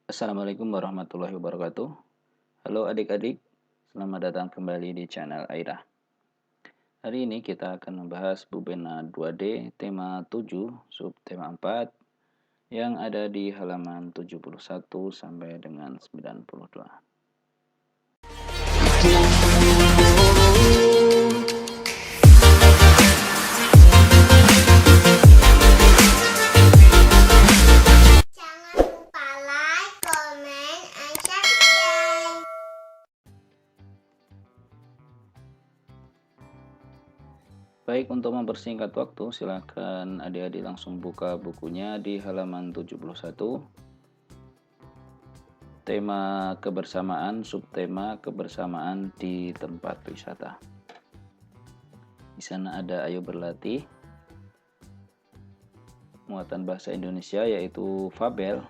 Assalamualaikum warahmatullahi wabarakatuh. Halo adik-adik, selamat datang kembali di channel Aira. Hari ini kita akan membahas Bubena 2D tema 7, subtema 4 yang ada di halaman 71 sampai dengan 92. Jangan lupa like, comment, and subscribe. Baik, untuk mempersingkat waktu, silakan adik-adik langsung buka bukunya di halaman 71. Tema kebersamaan, subtema kebersamaan di tempat wisata. Di sana ada ayo berlatih. Muatan bahasa Indonesia yaitu fabel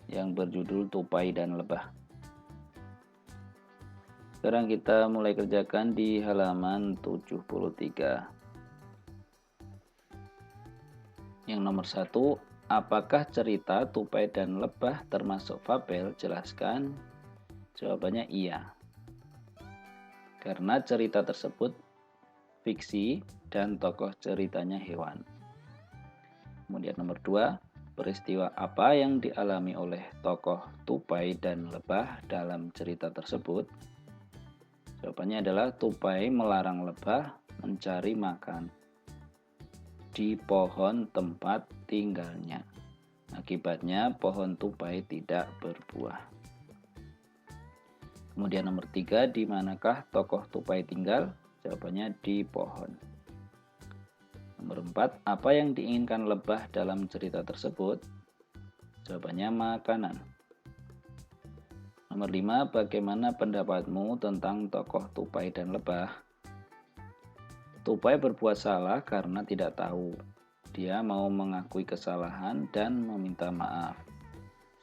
yang berjudul Tupai dan Lebah. Sekarang kita mulai kerjakan di halaman 73. Yang nomor 1, apakah cerita Tupai dan Lebah termasuk fabel? Jelaskan. Jawabannya iya. Karena cerita tersebut fiksi dan tokoh ceritanya hewan. Kemudian nomor 2, peristiwa apa yang dialami oleh tokoh Tupai dan Lebah dalam cerita tersebut? Jawabannya adalah Tupai melarang Lebah mencari makan di pohon tempat tinggalnya. Akibatnya pohon tupai tidak berbuah. Kemudian nomor 3, di manakah tokoh tupai tinggal? Jawabannya di pohon. Nomor 4, apa yang diinginkan lebah dalam cerita tersebut? Jawabannya makanan. Nomor 5, bagaimana pendapatmu tentang tokoh tupai dan lebah? Tupai berbuat salah karena tidak tahu. Dia mau mengakui kesalahan dan meminta maaf.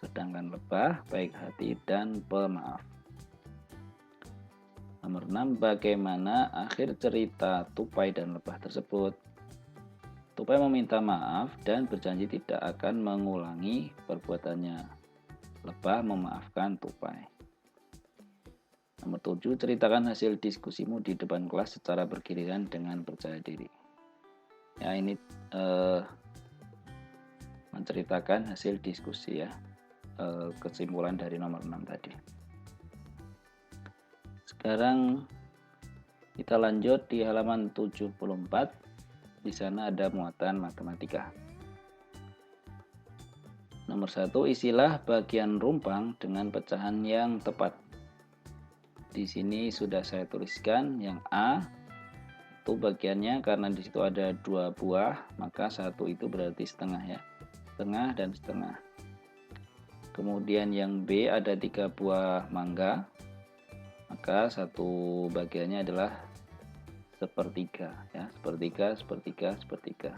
Sedangkan lebah baik hati dan pemaaf. Nomor 6, bagaimana akhir cerita Tupai dan Lebah tersebut? Tupai meminta maaf dan berjanji tidak akan mengulangi perbuatannya. Lebah memaafkan Tupai. Nomor 7, ceritakan hasil diskusimu di depan kelas secara bergiliran dengan percaya diri. Ya, ini menceritakan hasil diskusi ya. Kesimpulan dari nomor 6 tadi. Sekarang kita lanjut di halaman 74. Di sana ada muatan matematika. Nomor 1, isilah bagian rumpang dengan pecahan yang tepat. Di sini sudah saya tuliskan yang A itu bagiannya karena di situ ada 2 buah, maka 1 itu berarti setengah ya. Setengah dan setengah. Kemudian yang B ada 3 buah mangga, maka 1 bagiannya adalah sepertiga ya, sepertiga, sepertiga, sepertiga.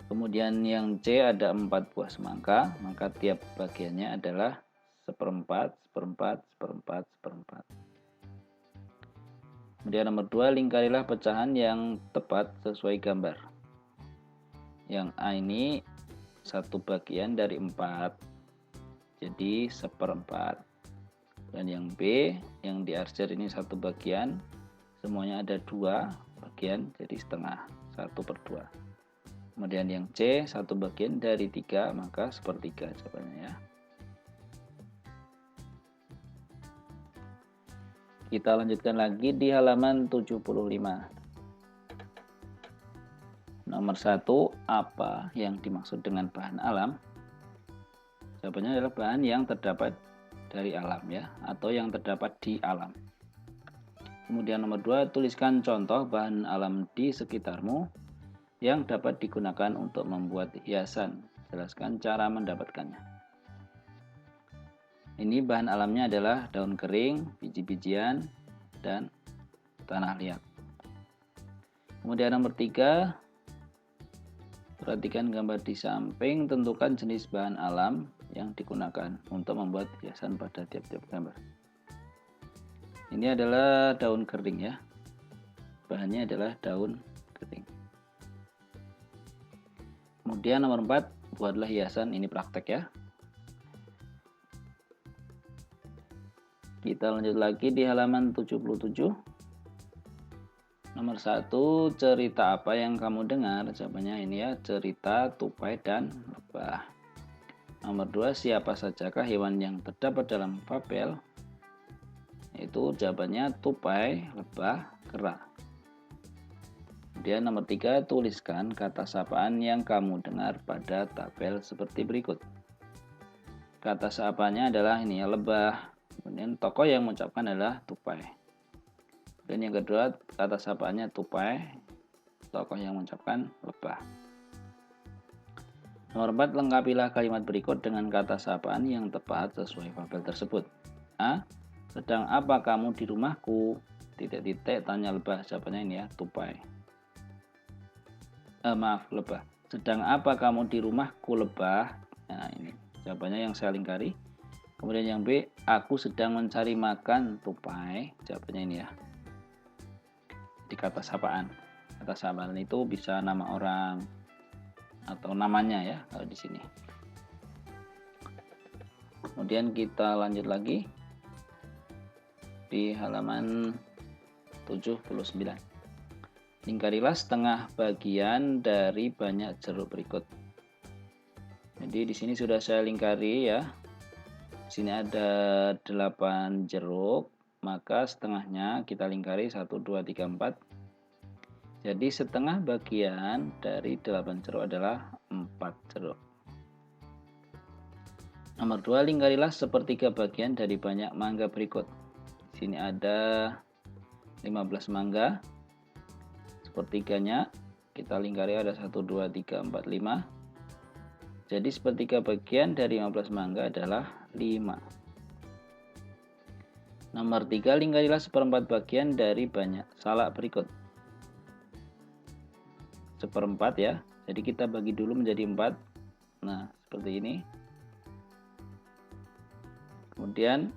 Kemudian yang C ada 4 buah semangka, maka tiap bagiannya adalah seperempat, seperempat, seperempat, seperempat. Kemudian nomor 2, lingkarilah pecahan yang tepat sesuai gambar. Yang A ini 1 bagian dari 4, jadi seperempat. Dan yang B yang diarsir ini 1 bagian, semuanya ada 2 bagian, jadi setengah, 1/2. Kemudian yang C 1 bagian dari 3, maka sepertiga jawabannya ya. Kita lanjutkan lagi di halaman 75. Nomor 1, apa yang dimaksud dengan bahan alam? Jawabannya adalah bahan yang terdapat dari alam ya, atau yang terdapat di alam. Kemudian nomor 2, tuliskan contoh bahan alam di sekitarmu yang dapat digunakan untuk membuat hiasan. Jelaskan cara mendapatkannya. Ini bahan alamnya adalah daun kering, biji-bijian, dan tanah liat. Kemudian nomor 3, perhatikan gambar di samping, tentukan jenis bahan alam yang digunakan untuk membuat hiasan pada tiap-tiap gambar. Ini adalah daun kering ya. Bahannya adalah daun kering. Kemudian nomor 4, buatlah hiasan, ini praktek ya. Kita lanjut lagi di halaman 77. Nomor 1, cerita apa yang kamu dengar? Jawabannya ini ya, cerita tupai dan lebah. Nomor 2, siapa sajakah hewan yang terdapat dalam fabel? Itu jawabannya tupai, lebah, kera. Kemudian nomor 3, tuliskan kata sapaan yang kamu dengar pada tabel seperti berikut. Kata sapaannya adalah ini ya, lebah. Kemudian tokoh yang mengucapkan adalah tupai. Dan yang kedua, kata sapaannya tupai, tokoh yang mengucapkan lebah. Nomor 4, lengkapilah kalimat berikut dengan kata sapaan yang tepat sesuai fabel tersebut. A. Sedang apa kamu di rumahku? Titik-titik, tanya lebah. Jawabannya ini ya, tupai. Lebah. Sedang apa kamu di rumahku, lebah? Nah, ini jawabannya yang saya lingkari. Kemudian yang B, aku sedang mencari makan, tupai. Jawabannya ini ya, di kata sapaan. Kata sapaan itu bisa nama orang atau namanya ya kalau di sini. Kemudian kita lanjut lagi di halaman 79. Lingkarilah setengah bagian dari banyak jeruk berikut. Jadi di sini sudah saya lingkari ya. Di sini ada 8 jeruk, maka setengahnya kita lingkari 1, 2, 3, 4. Jadi setengah bagian dari 8 jeruk adalah 4 jeruk. Nomor 2, lingkarilah sepertiga bagian dari banyak mangga berikut. Di sini ada 15 mangga. Sepertiganya kita lingkari ada 1, 2, 3, 4, 5. Jadi sepertiga bagian dari 15 mangga adalah 5. Nomor 3, lingkarilah seperempat bagian dari banyak salak berikut. Seperempat ya, jadi kita bagi dulu menjadi 4. Nah, seperti ini. Kemudian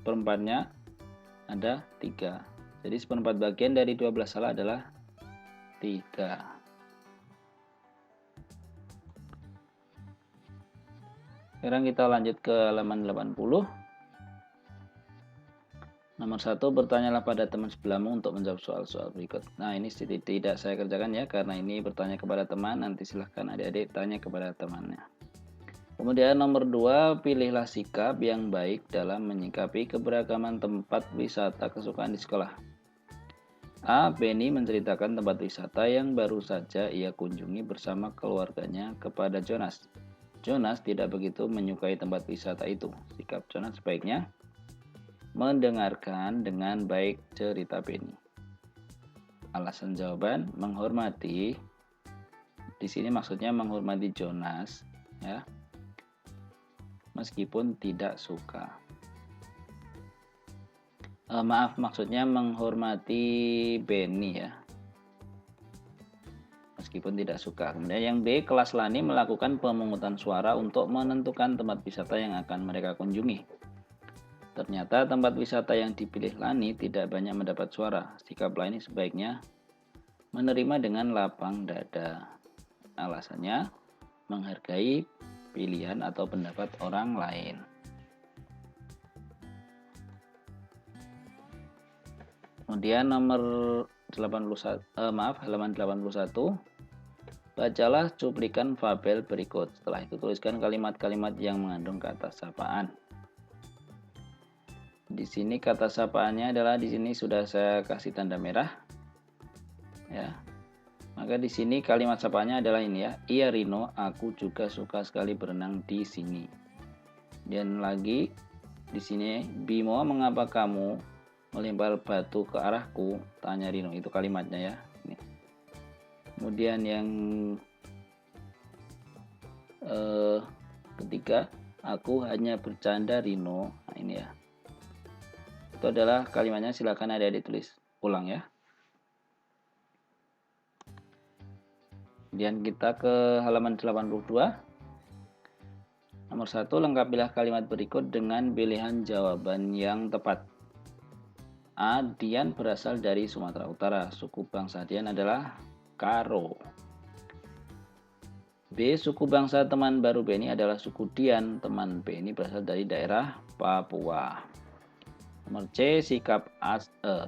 seperempatnya ada 3. Jadi seperempat bagian dari 12 salak adalah 3. Sekarang kita lanjut ke halaman 80. Nomor 1, bertanyalah pada teman sebelahmu untuk menjawab soal-soal berikut. Nah, ini tidak saya kerjakan ya, karena ini bertanya kepada teman. Nanti silahkan adik-adik tanya kepada temannya. Kemudian nomor 2, pilihlah sikap yang baik dalam menyikapi keberagaman tempat wisata kesukaan di sekolah. A. Benny menceritakan tempat wisata yang baru saja ia kunjungi bersama keluarganya kepada Jonas. Jonas tidak begitu menyukai tempat wisata itu. Sikap Jonas sebaiknya mendengarkan dengan baik cerita Benny. Alasan jawaban, menghormati. Di sini maksudnya menghormati Jonas, ya, meskipun tidak suka. Maksudnya menghormati Benny ya, meskipun tidak suka. Kemudian yang B, kelas Lani melakukan pemungutan suara untuk menentukan tempat wisata yang akan mereka kunjungi. Ternyata tempat wisata yang dipilih Lani tidak banyak mendapat suara. Sikap Lani sebaiknya menerima dengan lapang dada. Alasannya menghargai pilihan atau pendapat orang lain. Kemudian nomor 81, halaman 81. Bacalah cuplikan fabel berikut. Setelah itu tuliskan kalimat-kalimat yang mengandung kata sapaan. Di sini kata sapaannya adalah, di sini sudah saya kasih tanda merah. Ya. Maka di sini kalimat sapaannya adalah ini ya. Iya Rino, aku juga suka sekali berenang di sini. Dan lagi di sini, Bimo, mengapa kamu melempar batu ke arahku? Tanya Rino. Itu kalimatnya ya. Ini. Kemudian yang ketiga, aku hanya bercanda Rino. Nah, ini ya. Itu adalah kalimatnya, silakan adik-adik tulis ulang ya. Kemudian kita ke halaman 82. Nomor 1, lengkapilah kalimat berikut dengan pilihan jawaban yang tepat. A. Dian berasal dari Sumatera Utara. Suku bangsa Dian adalah Karo. B. Suku bangsa teman baru Benny adalah suku Dian. Teman Benny berasal dari daerah Papua. Nomor C,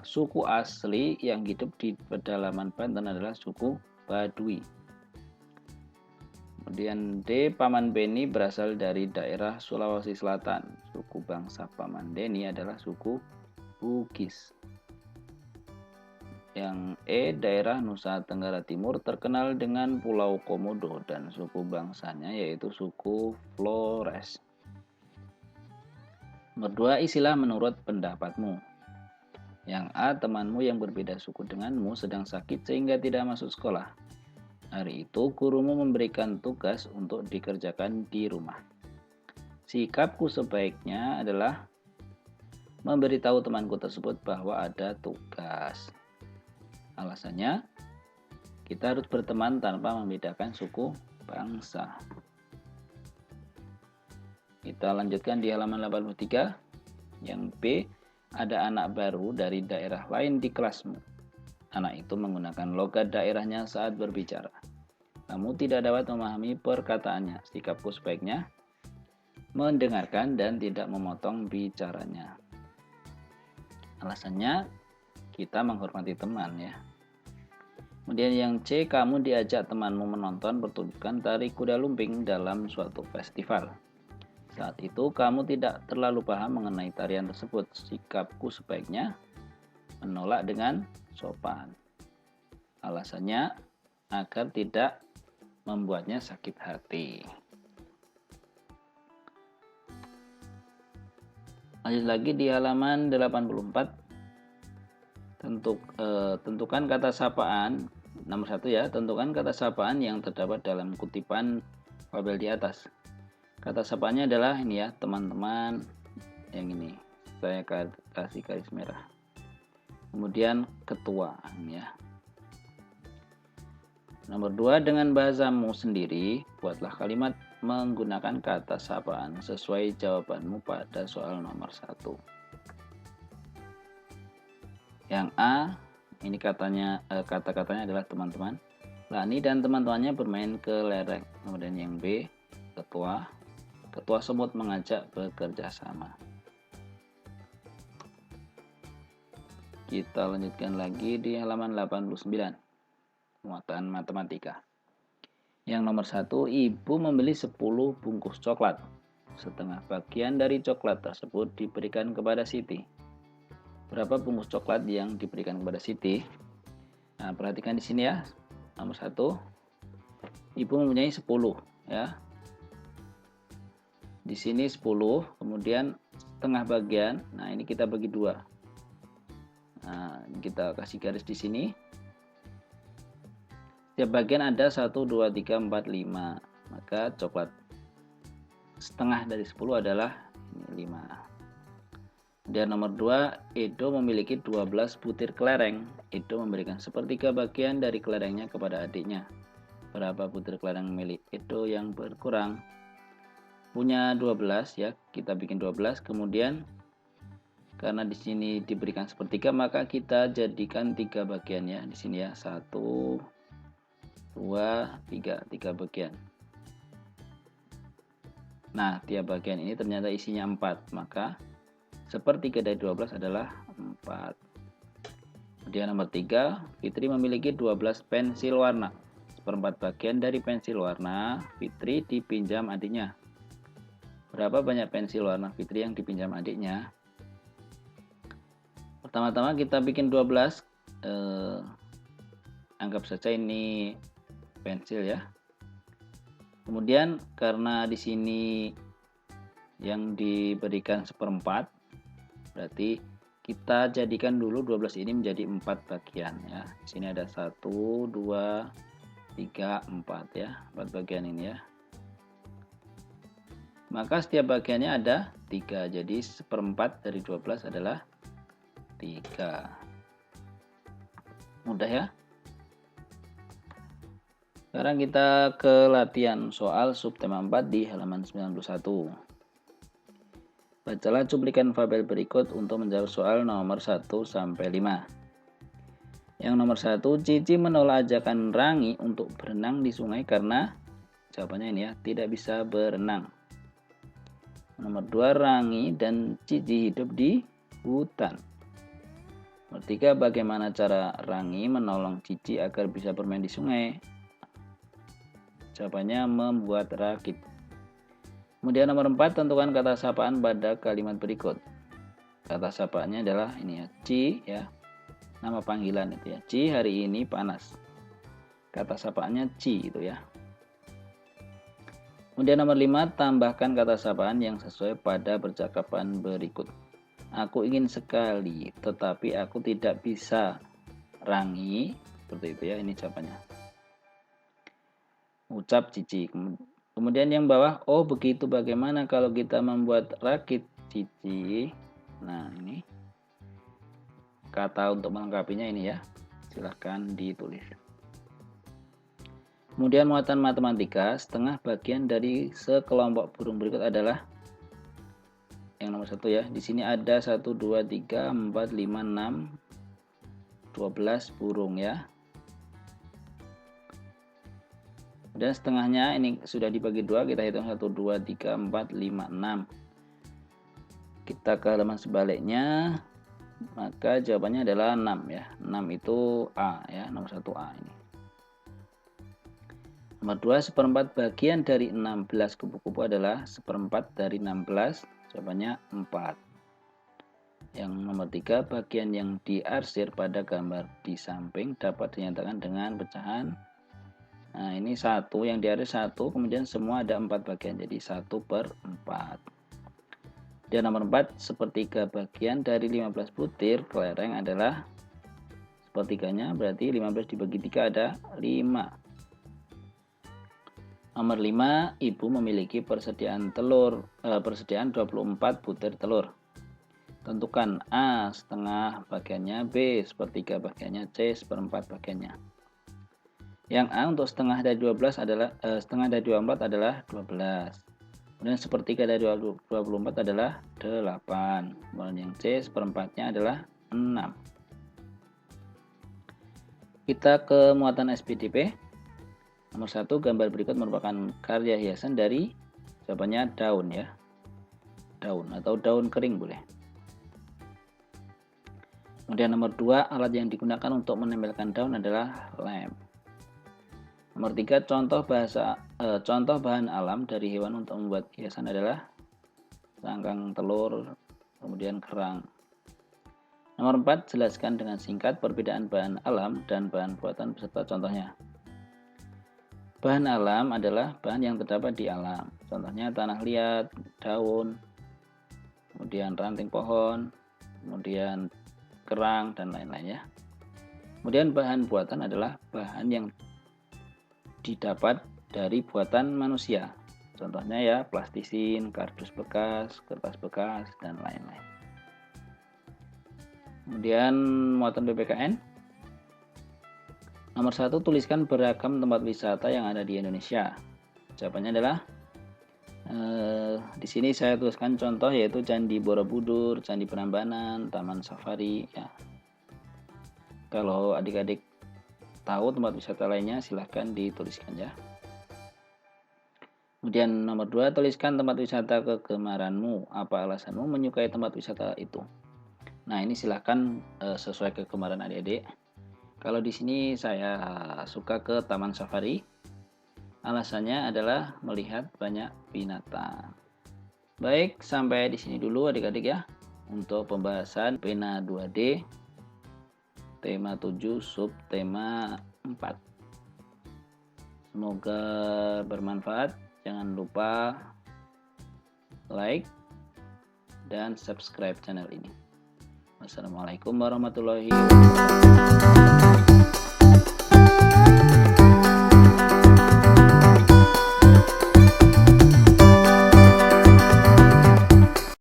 suku asli yang hidup di pedalaman Banten adalah suku Baduy. Kemudian D, Paman Beni berasal dari daerah Sulawesi Selatan. Suku bangsa Paman Beni adalah suku Bugis. Yang E, daerah Nusa Tenggara Timur terkenal dengan Pulau Komodo dan suku bangsanya yaitu suku Flores. Nomor 2, isilah menurut pendapatmu. Yang A, temanmu yang berbeda suku denganmu sedang sakit sehingga tidak masuk sekolah. Hari itu gurumu memberikan tugas untuk dikerjakan di rumah. Sikapku sebaiknya adalah memberitahu temanku tersebut bahwa ada tugas. Alasannya, kita harus berteman tanpa membedakan suku bangsa. Kita lanjutkan di halaman 83. Yang B, ada anak baru dari daerah lain di kelasmu. Anak itu menggunakan logat daerahnya saat berbicara. Kamu tidak dapat memahami perkataannya. Sikapku sebaiknya mendengarkan dan tidak memotong bicaranya. Alasannya, kita menghormati teman ya. Kemudian yang C, kamu diajak temanmu menonton pertunjukan tari kuda lumping dalam suatu festival. Saat itu kamu tidak terlalu paham mengenai tarian tersebut. Sikapku sebaiknya menolak dengan sopan. Alasannya agar tidak membuatnya sakit hati. Lanjut lagi di halaman 84. Tentukan kata sapaan. Nomor 1 ya, tentukan kata sapaan yang terdapat dalam kutipan fabel di atas. Kata sapaannya adalah ini ya, teman-teman. Yang ini saya kasih garis merah. Kemudian ketua ya. Nomor 2, dengan bahasamu sendiri buatlah kalimat menggunakan kata sapaan sesuai jawabanmu pada soal nomor 1. Yang A, ini kata-katanya adalah teman-teman. Lani dan teman-temannya bermain ke lereng. Kemudian yang B, ketua semut mengajak bekerja sama. Kita lanjutkan lagi di halaman 89. Muatan matematika. Yang nomor 1, ibu membeli 10 bungkus coklat. Setengah bagian dari coklat tersebut diberikan kepada Siti. Berapa bungkus coklat yang diberikan kepada Siti? Nah, perhatikan di sini ya. Nomor 1, ibu mempunyai 10 ya. Di sini 10, kemudian setengah bagian. Nah, ini kita bagi 2. Nah, kita kasih garis di sini. Setiap bagian ada 1, 2, 3, 4, 5. Maka coklat setengah dari 10 adalah 5. Dan nomor 2, Edo memiliki 12 butir kelereng. Edo memberikan sepertiga bagian dari kelerengnya kepada adiknya. Berapa butir kelereng milik Edo yang berkurang? Punya 12 ya, kita bikin 12. Kemudian karena di sini diberikan sepertiga, maka kita jadikan 3 bagian ya. Di sini ya, 1, 2, 3 bagian. Nah, tiap bagian ini ternyata isinya 4, maka sepertiga dari 12 adalah 4. Kemudian nomor 3, Fitri memiliki 12 pensil warna. Seperempat bagian dari pensil warna Fitri dipinjam adiknya. Berapa banyak pensil warna Fitri yang dipinjam adiknya? Pertama-tama kita bikin 12. Anggap saja ini pensil ya. Kemudian karena di sini yang diberikan seperempat, berarti kita jadikan dulu 12 ini menjadi 4 bagian ya. Di sini ada 1, 2, 3, 4 ya. 4 bagian ini ya. Maka setiap bagiannya ada 3. Jadi seperempat dari 12 adalah 3. Mudah ya. Sekarang kita ke latihan soal subtema 4 di halaman 91. Bacalah cuplikan fabel berikut untuk menjawab soal nomor 1 sampai 5. Yang nomor 1, Cici menolak ajakan Rangi untuk berenang di sungai karena jawabannya ini ya, tidak bisa berenang. Nomor 2, Rangi dan Cici hidup di hutan. Nomor 3, bagaimana cara Rangi menolong Cici agar bisa bermain di sungai? Jawabannya membuat rakit. Kemudian nomor 4, tentukan kata sapaan pada kalimat berikut. Kata sapaannya adalah ini ya, Ci ya. Nama panggilan itu ya. Ci, hari ini panas. Kata sapaannya Ci itu ya. Kemudian nomor 5, tambahkan kata sapaan yang sesuai pada percakapan berikut. Aku ingin sekali, tetapi aku tidak bisa. Rangi, seperti itu ya, ini jawabannya. Ucap Cici. Kemudian yang bawah, oh begitu, bagaimana kalau kita membuat rakit, Cici? Nah, ini kata untuk melengkapinya ini ya. Silahkan ditulis. Kemudian muatan matematika, setengah bagian dari sekelompok burung berikut adalah yang nomor 1 ya. Di sini ada 1, 2, 3, 4, 5, 6, 12 burung ya. Dan setengahnya ini sudah dibagi 2, kita hitung 1, 2, 3, 4, 5, 6. Kita ke halaman sebaliknya, maka jawabannya adalah 6 ya. 6 itu A ya, nomor 1 A ini. Nomor 2, seperempat bagian dari 16 kupu-kupu adalah seperempat dari 16, jawabannya 4. Yang nomor 3, bagian yang diarsir pada gambar di samping dapat dinyatakan dengan pecahan. Nah, ini 1, yang diarsir 1, kemudian semua ada 4 bagian, jadi 1/4. Dan nomor 4, sepertiga bagian dari 15 butir kelereng adalah sepertiganya, berarti 15 dibagi 3 ada 5. Nomor 5, ibu memiliki persediaan 24 butir telur. Tentukan A setengah bagiannya, B sepertiga bagiannya, C seperempat bagiannya. Yang A untuk setengah dari 12 adalah setengah dari 24 adalah 12. Kemudian sepertiga dari 24 adalah 8. Kemudian yang C seperempatnya adalah 6. Kita ke muatan SPDP. Nomor 1, gambar berikut merupakan karya hiasan dari, jawabannya daun ya. Daun atau daun kering boleh. Kemudian nomor 2, alat yang digunakan untuk menempelkan daun adalah lem. Nomor 3, contoh bahan alam dari hewan untuk membuat hiasan adalah sangkang telur, kemudian kerang. Nomor 4, jelaskan dengan singkat perbedaan bahan alam dan bahan buatan beserta contohnya. Bahan alam adalah bahan yang terdapat di alam. Contohnya tanah liat, daun, kemudian ranting pohon, kemudian kerang, dan lain-lain ya. Kemudian bahan buatan adalah bahan yang didapat dari buatan manusia. Contohnya ya plastisin, kardus bekas, kertas bekas, dan lain-lain. Kemudian muatan PPKN. Nomor 1, tuliskan beragam tempat wisata yang ada di Indonesia. Jawabannya adalah di sini saya tuliskan contoh yaitu Candi Borobudur, Candi Prambanan, Taman Safari ya. Kalau adik-adik tahu tempat wisata lainnya silahkan dituliskan ya. Kemudian nomor 2, tuliskan tempat wisata kegemaranmu. Apa alasanmu menyukai tempat wisata itu? Nah, ini silahkan sesuai kegemaran adik-adik. Kalau di sini saya suka ke Taman Safari. Alasannya adalah melihat banyak binatang. Baik, sampai di sini dulu adik-adik ya. Untuk pembahasan pena 2D tema 7 subtema 4. Semoga bermanfaat. Jangan lupa like dan subscribe channel ini. Wassalamualaikum warahmatullahi wabarakatuh.